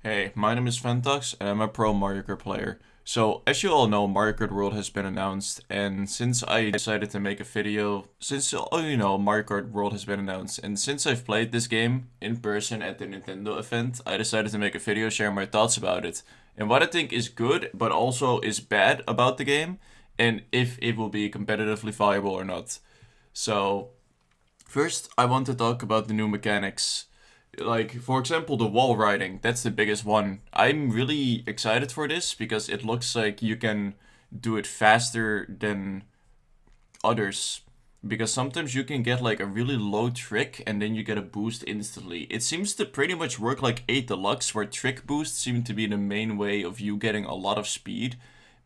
Hey, my name is Ventox and I'm a pro Mario Kart player. So, as you all know, Mario Kart World has been announced, and since I decided to make a video, Mario Kart World has been announced, and since I've played this game in person at the Nintendo event, I decided to make a video sharing my thoughts about it, and what I think is good, but also is bad about the game, and if it will be competitively viable or not. So, first, I want to talk about the new mechanics. Like, for example, the wall riding, that's the biggest one. I'm really excited for this because it looks like you can do it faster than others. Because sometimes you can get like a really low trick and then you get a boost instantly. It seems to pretty much work like 8 Deluxe, where trick boosts seem to be the main way of you getting a lot of speed.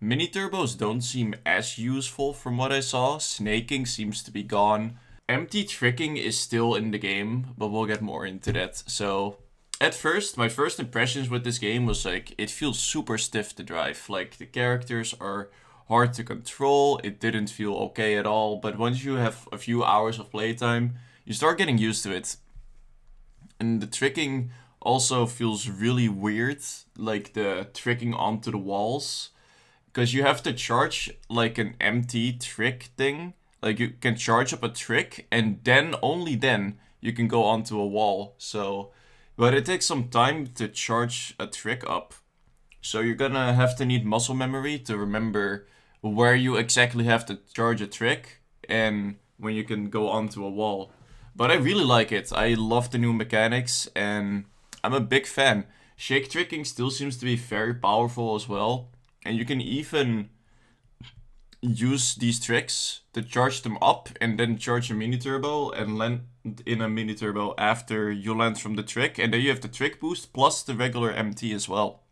Mini turbos don't seem as useful from what I saw. Snaking seems to be gone. Empty tricking is still in the game, but we'll get more into that. So, at first, my first impressions with this game was like, it feels super stiff to drive. Like, the characters are hard to control, it didn't feel okay at all, but once you have a few hours of playtime, you start getting used to it. And the tricking also feels really weird, like the tricking onto the walls, because you have to charge like an empty trick thing. Like you can charge up a trick, and then only then you can go onto a wall. So, but it takes some time to charge a trick up. So you're gonna have to need muscle memory to remember where you exactly have to charge a trick and when you can go onto a wall. But I really like it. I love the new mechanics and I'm a big fan. Shake tricking still seems to be very powerful as well. And you can even use these tricks to charge them up and then charge a mini turbo and land in a mini turbo after you land from the trick. And then you have the trick boost plus the regular MT as well.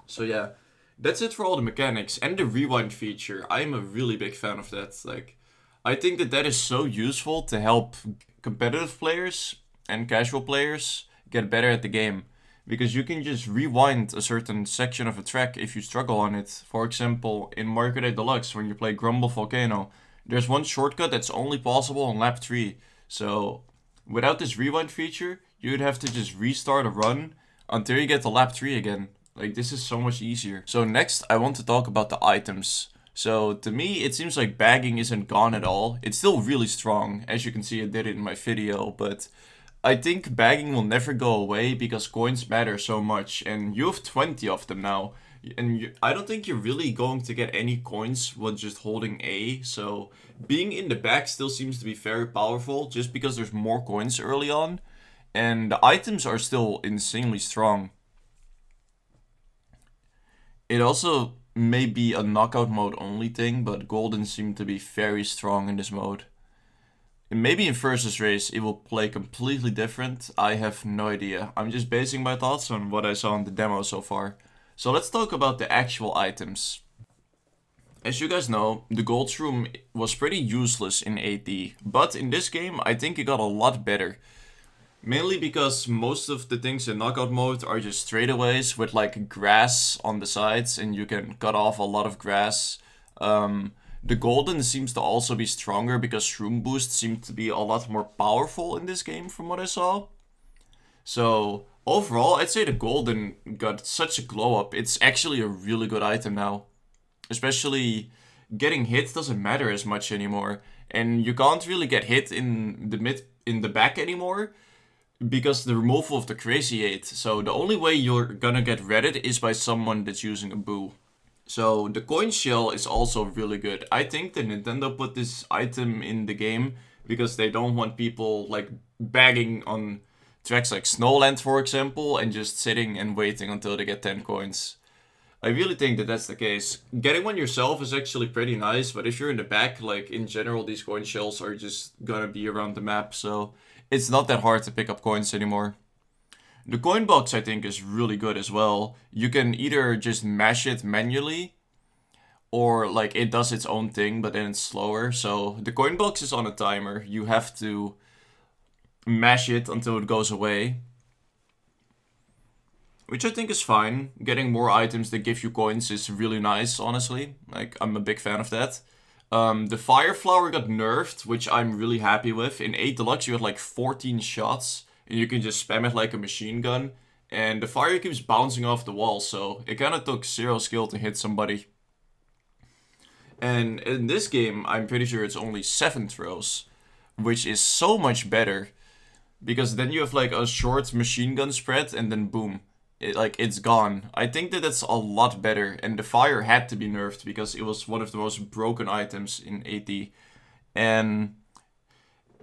So yeah, that's it for all the mechanics and the rewind feature. I'm a really big fan of that. Like, I think that that is so useful to help competitive players and casual players get better at the game, because you can just rewind a certain section of a track if you struggle on it. For example, in Mario Kart 8 Deluxe, when you play Grumble Volcano, there's one shortcut that's only possible on lap 3. So, without this rewind feature, you'd have to just restart a run until you get to lap 3 again. Like, this is so much easier. So next, I want to talk about the items. So to me, it seems like bagging isn't gone at all. It's still really strong. As you can see, I did it in my video, but I think bagging will never go away because coins matter so much, and you have 20 of them now. And I don't think you're really going to get any coins with just holding A, so being in the back still seems to be very powerful just because there's more coins early on, and the items are still insanely strong. It also may be a knockout mode only thing, but Golden seemed to be very strong in this mode. And maybe in Versus Race it will play completely different. I have no idea. I'm just basing my thoughts on what I saw in the demo so far. So let's talk about the actual items. As you guys know, the Gold Shroom was pretty useless in 8D, but in this game I think it got a lot better. Mainly because most of the things in knockout mode are just straightaways with like grass on the sides, and you can cut off a lot of grass. The golden seems to also be stronger because shroom boosts seem to be a lot more powerful in this game from what I saw. So overall, I'd say the golden got such a glow up. It's actually a really good item now. Especially getting hit doesn't matter as much anymore. And you can't really get hit in the back anymore because the removal of the Crazy 8. So the only way you're gonna get redded is by someone that's using a boo. So the coin shell is also really good. I think that Nintendo put this item in the game because they don't want people like bagging on tracks like Snowland, for example, and just sitting and waiting until they get 10 coins. I really think that that's the case. Getting one yourself is actually pretty nice, but if you're in the back, like in general, these coin shells are just gonna be around the map, so it's not that hard to pick up coins anymore. The coin box I think is really good as well. You can either just mash it manually, or like it does its own thing, but then it's slower. So the coin box is on a timer. You have to mash it until it goes away, which I think is fine. Getting more items that give you coins is really nice, honestly. Like, I'm a big fan of that. The Fire Flower got nerfed, which I'm really happy with. In 8 Deluxe, you had like 14 shots, and you can just spam it like a machine gun, and the fire keeps bouncing off the wall, so it kind of took 0 skill to hit somebody. And in this game, I'm pretty sure it's only 7 throws, which is so much better, because then you have like a short machine gun spread, and then boom, it's gone. I think that that's a lot better, and the fire had to be nerfed because it was one of the most broken items in AD. And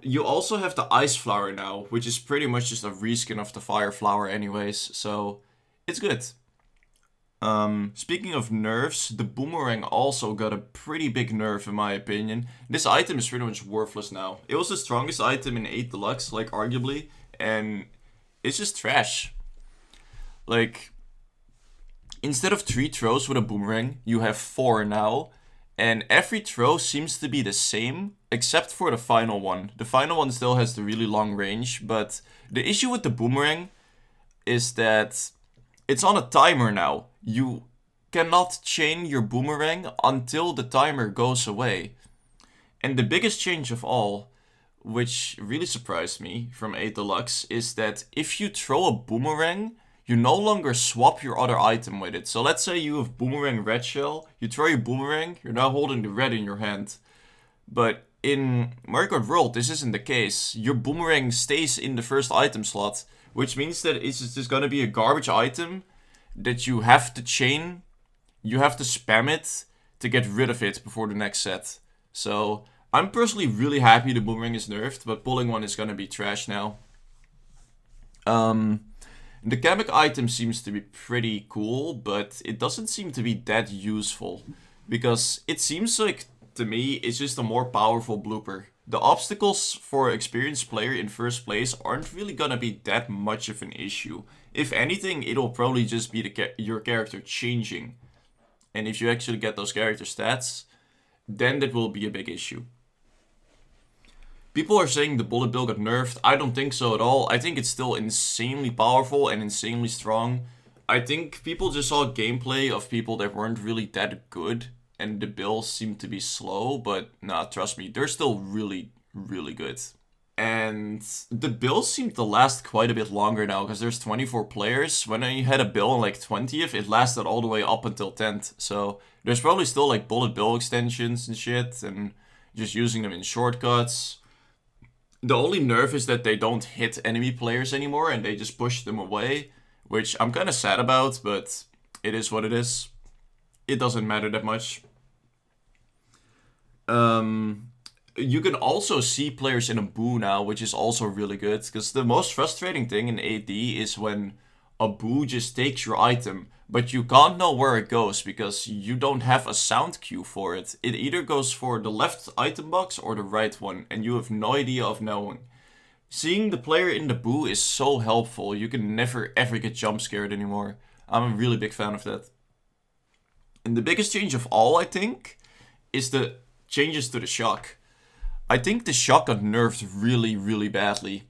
you also have the ice flower now, which is pretty much just a reskin of the fire flower anyways, so it's good. Speaking of nerfs, the boomerang also got a pretty big nerf in my opinion. This item is pretty much worthless now. It was the strongest item in 8 Deluxe, like arguably, and it's just trash. Like, instead of 3 throws with a boomerang, you have 4 now, and every throw seems to be the same, except for the final one. The final one still has the really long range, but the issue with the boomerang is that it's on a timer now. You cannot chain your boomerang until the timer goes away. And the biggest change of all, which really surprised me from 8 Deluxe, is that if you throw a boomerang, you no longer swap your other item with it. So let's say you have boomerang red shell, you throw your boomerang, you're now holding the red in your hand. But in Mario Kart World, this isn't the case. Your boomerang stays in the first item slot, which means that it's just gonna be a garbage item that you have to chain, you have to spam it to get rid of it before the next set. So I'm personally really happy the boomerang is nerfed, but pulling one is gonna be trash now. The Kamek item seems to be pretty cool, but it doesn't seem to be that useful. Because it seems like, to me, it's just a more powerful blooper. The obstacles for an experienced player in first place aren't really gonna be that much of an issue. If anything, it'll probably just be your character changing. And if you actually get those character stats, then that will be a big issue. People are saying the bullet bill got nerfed. I don't think so at all. I think it's still insanely powerful and insanely strong. I think people just saw gameplay of people that weren't really that good, and the bills seem to be slow, but nah, trust me, they're still really, really good. And the bills seem to last quite a bit longer now, because there's 24 players. When I had a bill on like 20th, it lasted all the way up until 10th. So there's probably still like bullet bill extensions and shit, and just using them in shortcuts. The only nerf is that they don't hit enemy players anymore, and they just push them away, which I'm kind of sad about, but it is what it is. It doesn't matter that much. You can also see players in a boo now, which is also really good, because the most frustrating thing in AD is when a boo just takes your item, but you can't know where it goes because you don't have a sound cue for it. It either goes for the left item box or the right one, and you have no idea of knowing. Seeing the player in the boo is so helpful. You can never ever get jump scared anymore. I'm a really big fan of that. And the biggest change of all, I think, is the changes to the shock. I think the shock got nerfed really, really badly,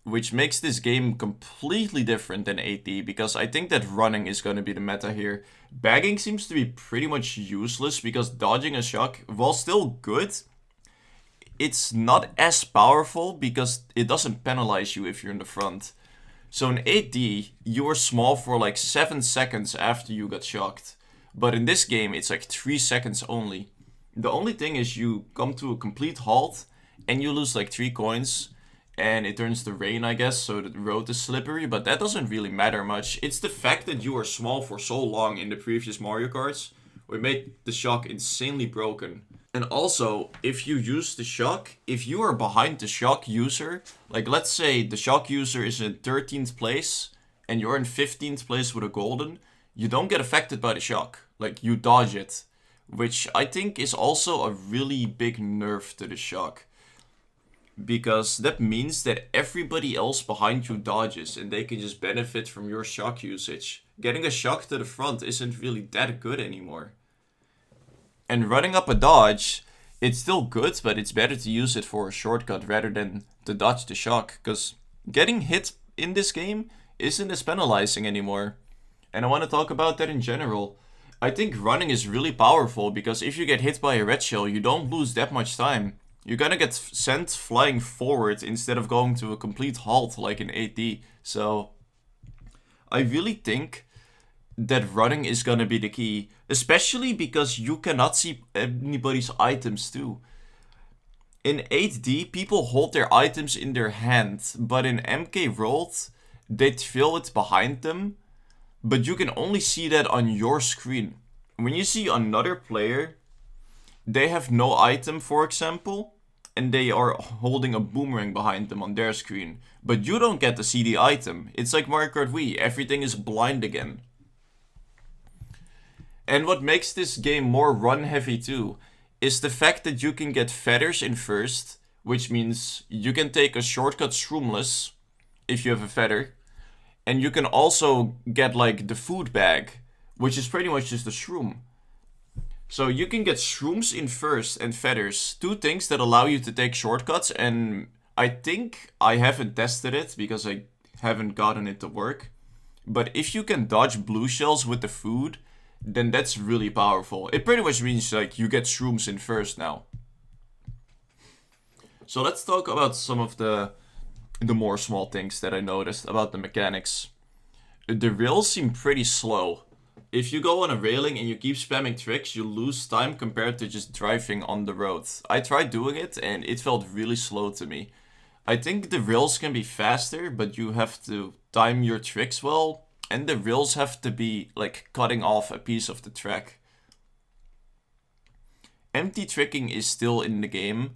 which makes this game completely different than 8D, because I think that running is going to be the meta here. Bagging seems to be pretty much useless, because dodging a shock, while still good, it's not as powerful because it doesn't penalize you if you're in the front. So in 8D, you were small for like 7 seconds after you got shocked. But in this game, it's like 3 seconds only. The only thing is you come to a complete halt and you lose like 3 coins. And it turns to rain, I guess, so the road is slippery, but that doesn't really matter much. It's the fact that you were small for so long in the previous Mario Karts, which made the shock insanely broken. And also, if you use the shock, if you are behind the shock user, like let's say the shock user is in 13th place, and you're in 15th place with a golden, you don't get affected by the shock. Like, you dodge it, which I think is also a really big nerf to the shock. Because that means that everybody else behind you dodges and they can just benefit from your shock usage. Getting a shock to the front isn't really that good anymore. And running up a dodge, it's still good, but it's better to use it for a shortcut rather than to dodge the shock. Because getting hit in this game isn't as penalizing anymore. And I want to talk about that in general. I think running is really powerful because if you get hit by a red shell, you don't lose that much time. You're gonna get sent flying forward instead of going to a complete halt like in 8D. So I really think that running is gonna be the key, especially because you cannot see anybody's items too. In 8D, people hold their items in their hand, but in MK World, they throw it behind them, but you can only see that on your screen. When you see another player, they have no item, for example, and they are holding a boomerang behind them on their screen, but you don't get to see the item. It's like Mario Kart Wii, everything is blind again. And what makes this game more run heavy too is the fact that you can get feathers in first, which means you can take a shortcut shroomless if you have a feather, and you can also get like the food bag, which is pretty much just a shroom. So you can get shrooms in first and feathers, two things that allow you to take shortcuts, and I think I haven't tested it because I haven't gotten it to work. But if you can dodge blue shells with the food, then that's really powerful. It pretty much means like you get shrooms in first now. So let's talk about some of the more small things that I noticed about the mechanics. The rails seem pretty slow. If you go on a railing and you keep spamming tricks, you lose time compared to just driving on the road. I tried doing it and it felt really slow to me. I think the rails can be faster, but you have to time your tricks well, and the rails have to be like cutting off a piece of the track. Empty tricking is still in the game,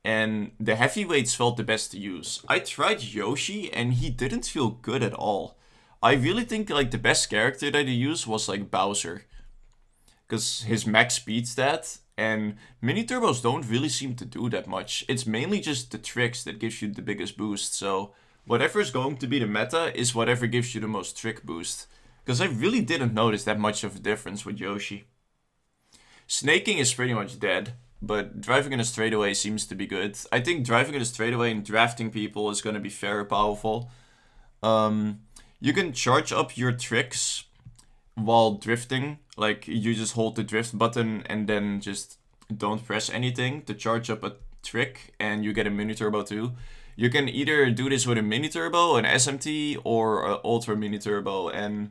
and the heavyweights felt the best to use. I tried Yoshi and he didn't feel good at all. I really think like the best character that I used was like Bowser, because his max speed stat and mini turbos don't really seem to do that much. It's mainly just the tricks that gives you the biggest boost. So whatever is going to be the meta is whatever gives you the most trick boost. Because I really didn't notice that much of a difference with Yoshi. Snaking is pretty much dead, but driving in a straightaway seems to be good. I think driving in a straightaway and drafting people is going to be very powerful. You can charge up your tricks while drifting. Like, you just hold the drift button and then just don't press anything to charge up a trick, and you get a mini turbo too. You can either do this with a mini turbo, an SMT, or an ultra mini turbo, and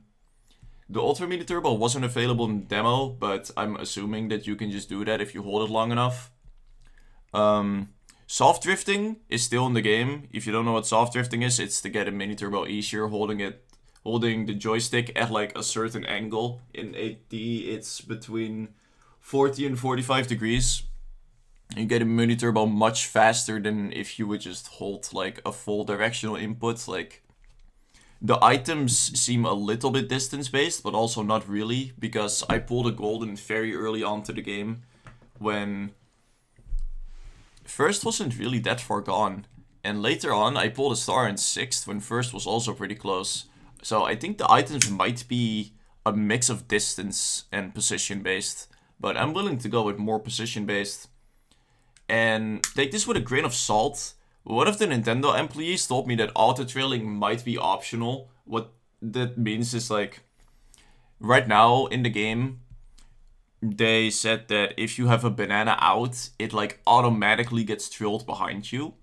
the ultra mini turbo wasn't available in demo, but I'm assuming that you can just do that if you hold it long enough. Soft drifting is still in the game. If you don't know what soft drifting is, it's to get a mini turbo easier holding the joystick at like a certain angle. In 8D, it's between 40 and 45 degrees. You get a mini turbo much faster than if you would just hold like a full directional input. Like, the items seem a little bit distance based, but also not really, because I pulled a golden very early onto the game when first wasn't really that far gone. And later on, I pulled a star in 6th when first was also pretty close. So I think the items might be a mix of distance and position based, but I'm willing to go with more position based. And take this with a grain of salt. One of the Nintendo employees told me that auto trailing might be optional. What that means is like, right now in the game, they said that if you have a banana out, it like automatically gets trailed behind you.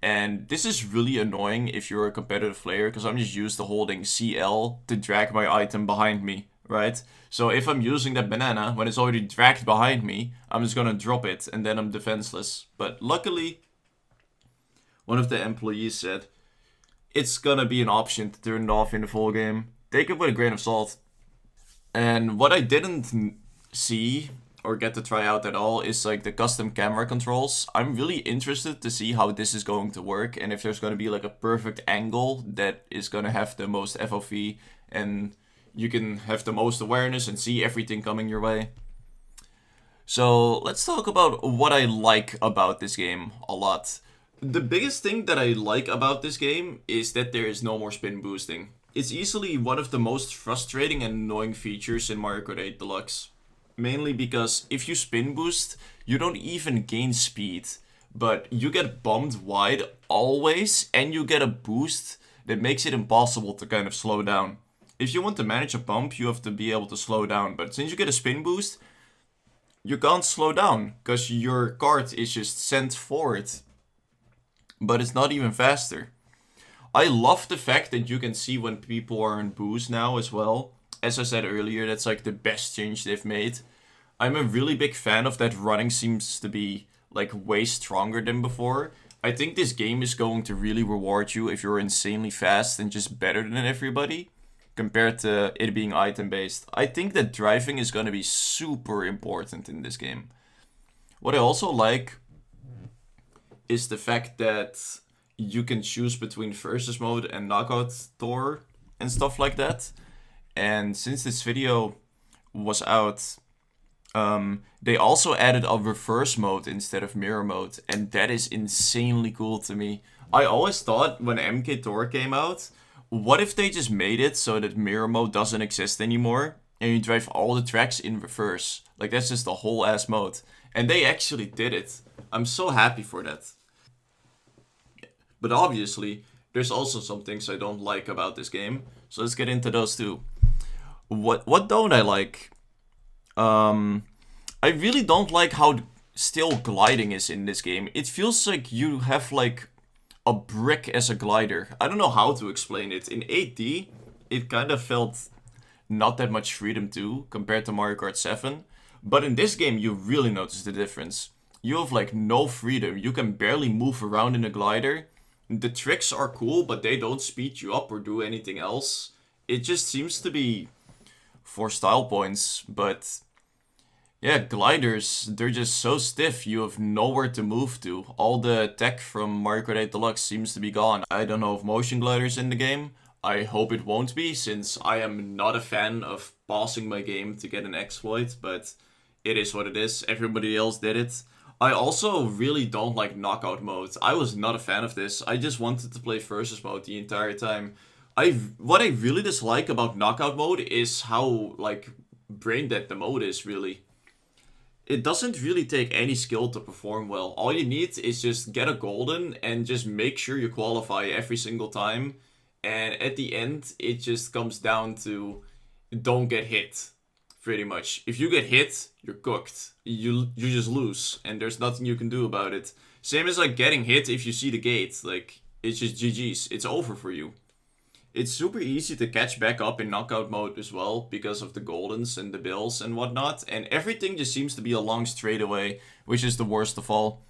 And this is really annoying if you're a competitive player, because I'm just used to holding CL to drag my item behind me, right? So if I'm using that banana, when it's already dragged behind me, I'm just gonna drop it and then I'm defenseless. But luckily, one of the employees said, it's gonna be an option to turn it off in the full game. Take it with a grain of salt. And what I didn't see or get to try out at all is like the custom camera controls. I'm really interested to see how this is going to work, and if there's going to be like a perfect angle that is going to have the most FOV and you can have the most awareness and see everything coming your way. So let's talk about what I like about this game a lot. The biggest thing that I like about this game is that there is no more spin boosting. It's easily one of the most frustrating and annoying features in Mario Kart 8 Deluxe. Mainly because if you spin boost, you don't even gain speed, but you get bumped wide always, and you get a boost that makes it impossible to kind of slow down. If you want to manage a bump, you have to be able to slow down, but since you get a spin boost, you can't slow down, because your kart is just sent forward. But it's not even faster. I love the fact that you can see when people are in boost now as well. As I said earlier, that's like the best change they've made. I'm a really big fan of that running seems to be like way stronger than before. I think this game is going to really reward you if you're insanely fast and just better than everybody compared to it being item based. I think that driving is going to be super important in this game. What I also like is the fact that you can choose between versus mode and knockout tour and stuff like that. And since this video was out, they also added a reverse mode instead of mirror mode, and that is insanely cool to me. I always thought when MK Tour came out, what if they just made it so that mirror mode doesn't exist anymore, and you drive all the tracks in reverse? Like, that's just the whole ass mode. And they actually did it. I'm so happy for that. But obviously, there's also some things I don't like about this game, so let's get into those too. What don't I like? I really don't like how still gliding is in this game. It feels like you have like a brick as a glider. I don't know how to explain it. In 8D, it kind of felt not that much freedom too, compared to Mario Kart 7. But in this game, you really notice the difference. You have like no freedom. You can barely move around in a glider. The tricks are cool, but they don't speed you up or do anything else. It just seems to be for style points, but yeah, gliders, they're just so stiff, you have nowhere to move to. All the tech from Mario Kart 8 Deluxe seems to be gone. I don't know if motion gliders in the game. I hope it won't be, since I am not a fan of pausing my game to get an exploit, but it is what it is. Everybody else did it. I also really don't like knockout mode. I was not a fan of this. I just wanted to play versus mode the entire time. What I really dislike about knockout mode is how like brain dead the mode is, really. It doesn't really take any skill to perform well. All you need is just get a golden and just make sure you qualify every single time. And at the end, it just comes down to don't get hit, pretty much. If you get hit, you're cooked. You just lose, and there's nothing you can do about it. Same as like getting hit if you see the gate. Like, it's just GG's. It's over for you. It's super easy to catch back up in knockout mode as well because of the goldens and the bills and whatnot. And everything just seems to be a long straightaway, which is the worst of all.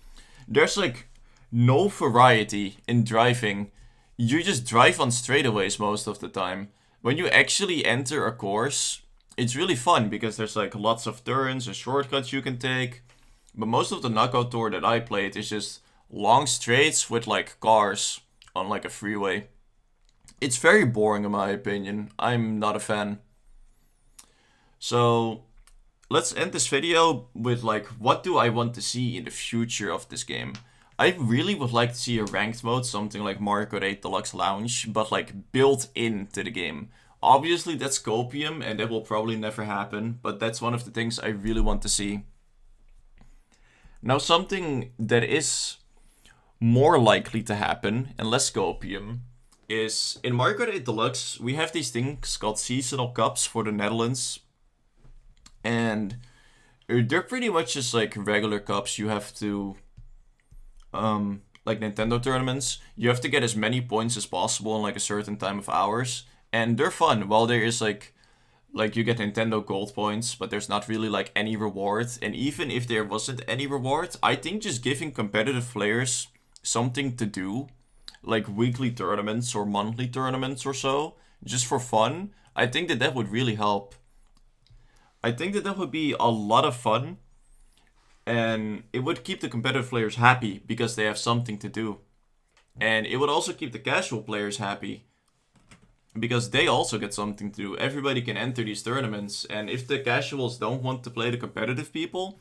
There's like no variety in driving. You just drive on straightaways most of the time. When you actually enter a course, it's really fun because there's like lots of turns and shortcuts you can take. But most of the knockout tour that I played is just long straights with like cars on like a freeway. It's very boring in my opinion. I'm not a fan. So let's end this video with like, what do I want to see in the future of this game? I really would like to see a ranked mode, something like Mario Kart 8 Deluxe Lounge, but like built into the game. Obviously that's copium and that will probably never happen, but that's one of the things I really want to see. Now something that is more likely to happen and less copium is in Mario Kart 8 Deluxe, we have these things called seasonal cups for the Netherlands. And they're pretty much just like regular cups. You have to, like Nintendo tournaments, you have to get as many points as possible in like a certain time of hours. And they're fun. While there is like you get Nintendo gold points, but there's not really like any reward. And even if there wasn't any reward, I think just giving competitive players something to do, like weekly tournaments or monthly tournaments or so, just for fun, I think that would really help. I think that would be a lot of fun, and it would keep the competitive players happy because they have something to do. And it would also keep the casual players happy because they also get something to do. Everybody can enter these tournaments, and if the casuals don't want to play the competitive people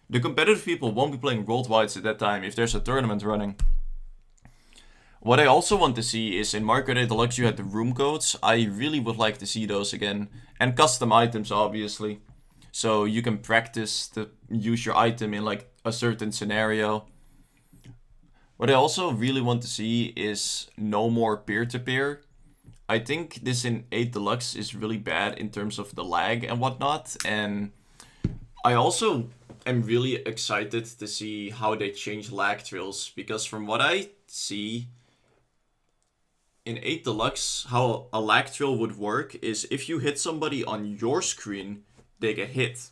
won't be playing worldwides at that time if there's a tournament running. What I also want to see is in Mario Kart 8 Deluxe you had the room codes. I really would like to see those again. And custom items, obviously. So you can practice to use your item in like a certain scenario. What I also really want to see is no more peer-to-peer. I think this in 8 Deluxe is really bad in terms of the lag and whatnot. And I also am really excited to see how they change lag trails. Because from what I see, in 8 Deluxe, how a lag trail would work is if you hit somebody on your screen, they get hit.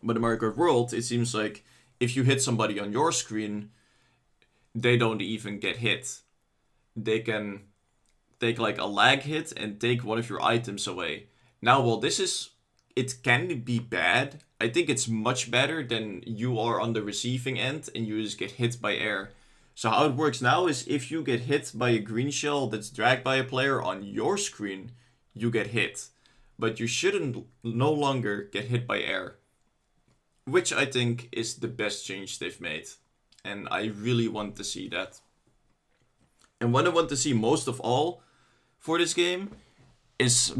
But in Mario Kart World, it seems like if you hit somebody on your screen, they don't even get hit. They can take like a lag hit and take one of your items away. Now, well, it can be bad. I think it's much better than you are on the receiving end and you just get hit by air. So how it works now is if you get hit by a green shell that's dragged by a player on your screen, you get hit. But you shouldn't no longer get hit by air. Which I think is the best change they've made. And I really want to see that. And what I want to see most of all for this game is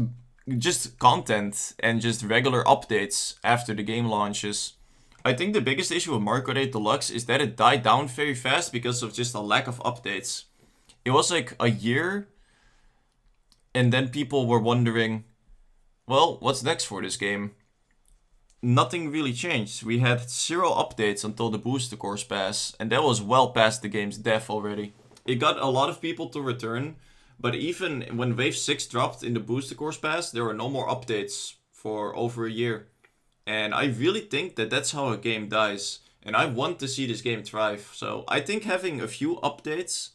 just content and just regular updates after the game launches. I think the biggest issue with Mario Kart 8 Deluxe is that it died down very fast because of just a lack of updates. It was like a year, and then people were wondering, well, what's next for this game? Nothing really changed. We had 0 updates until the booster course pass, and that was well past the game's death already. It got a lot of people to return, but even when Wave 6 dropped in the booster course pass, there were no more updates for over a year. And I really think that that's how a game dies. And I want to see this game thrive. So I think having a few updates,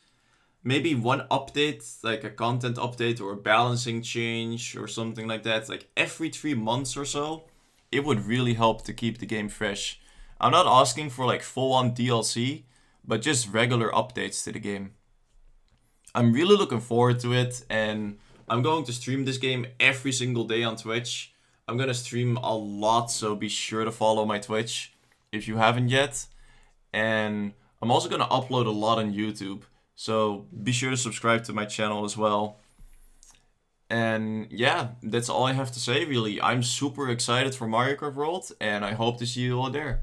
maybe one update, like a content update or a balancing change or something like that, like every 3 months or so, it would really help to keep the game fresh. I'm not asking for like full-on DLC, but just regular updates to the game. I'm really looking forward to it, and I'm going to stream this game every single day on Twitch. I'm going to stream a lot, so be sure to follow my Twitch if you haven't yet. And I'm also going to upload a lot on YouTube, so be sure to subscribe to my channel as well. And yeah, that's all I have to say really. I'm super excited for Mario Kart World, and I hope to see you all there.